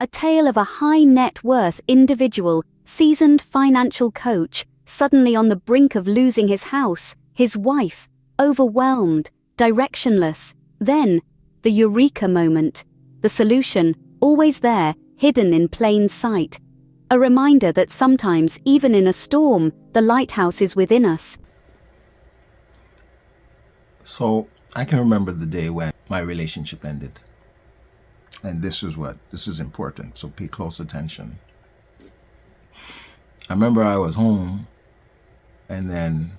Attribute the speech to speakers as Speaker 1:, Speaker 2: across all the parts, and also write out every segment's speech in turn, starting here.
Speaker 1: a tale of a high net worth individual, seasoned financial coach, suddenly on the brink of losing his house, his wife, overwhelmed, directionless. Then, the Eureka moment. The solution, always there, hidden in plain sight. A reminder that sometimes, even in a storm, the lighthouse is within us.
Speaker 2: So I can remember the day when my relationship ended. And this is important, so pay close attention. I remember I was home, and then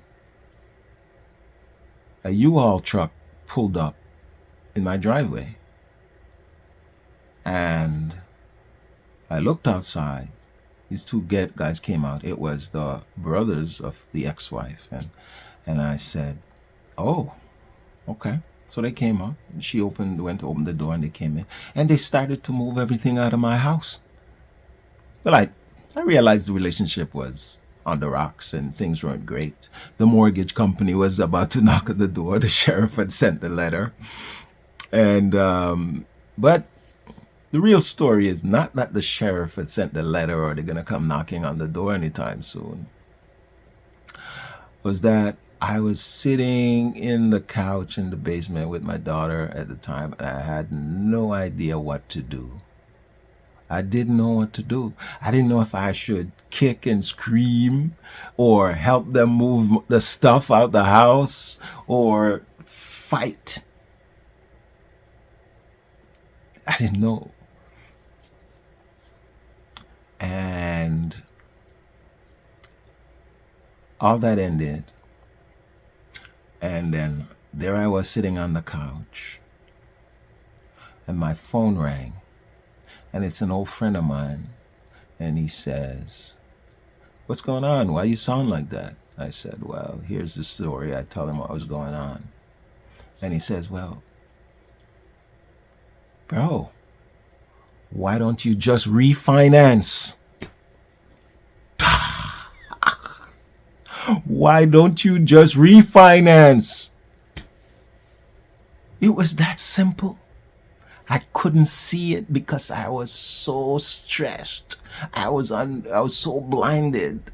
Speaker 2: a Uhaul truck pulled up in my driveway. And I looked outside. These two guys came out. It was the brothers of the ex-wife. And I said, oh, okay. So they came out. She went to open the door, and they came in. And they started to move everything out of my house. Well, I realized the relationship was on the rocks and things weren't great. The mortgage company was about to knock at the door. The sheriff had sent the letter. And, but the real story is not that the sheriff had sent the letter or they're going to come knocking on the door anytime soon. Was that I was sitting in the couch in the basement with my daughter at the time, and I had no idea what to do. I didn't know what to do. I didn't know if I should kick and scream or help them move the stuff out the house or fight. I didn't know. And all that ended. And then there I was sitting on the couch, and my phone rang. And it's an old friend of mine. And he says, what's going on? Why you sound like that? I said, well, here's the story. I tell him what was going on. And he says, well, bro, why don't you just refinance? Why don't you just refinance? It was that simple. I couldn't see it because I was so stressed. I was so blinded.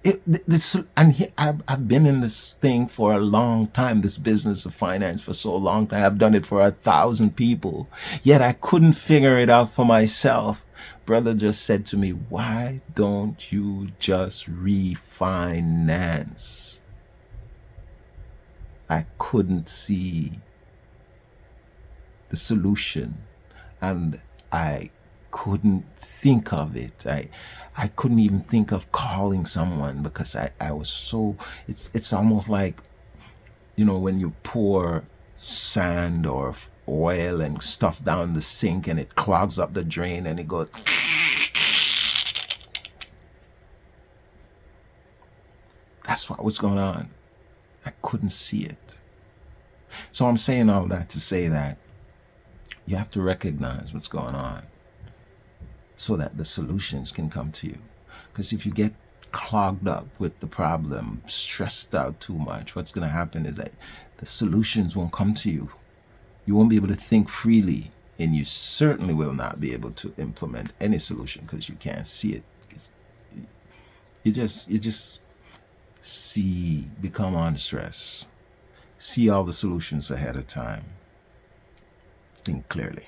Speaker 2: I've been in this thing for a long time, this business of finance for so long. I've done it for 1,000 people, yet I couldn't figure it out for myself. Brother just said to me, why don't you just refinance? I couldn't see the solution, and I couldn't think of it. I couldn't even think of calling someone because I was so, it's almost like, when you pour sand or oil and stuff down the sink and it clogs up the drain and it goes. That's what was going on. I couldn't see it. So I'm saying all that to say that you have to recognize what's going on so that the solutions can come to you. Because if you get clogged up with the problem, stressed out too much, what's going to happen is that the solutions won't come to you. You won't be able to think freely, and you certainly will not be able to implement any solution because you can't see it. You just become on stress. See all the solutions ahead of time. Think clearly.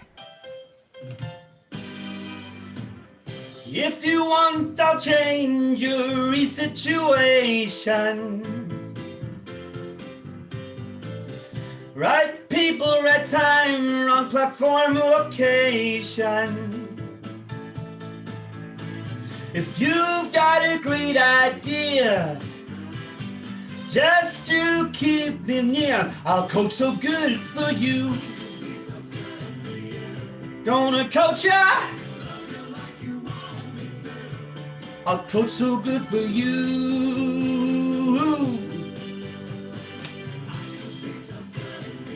Speaker 3: If you want, I'll change your situation. Right people, right time, wrong platform, location. If you've got a great idea, just to keep me near, I'll coach so good for you. Gonna coach ya. I'll coach so good for you.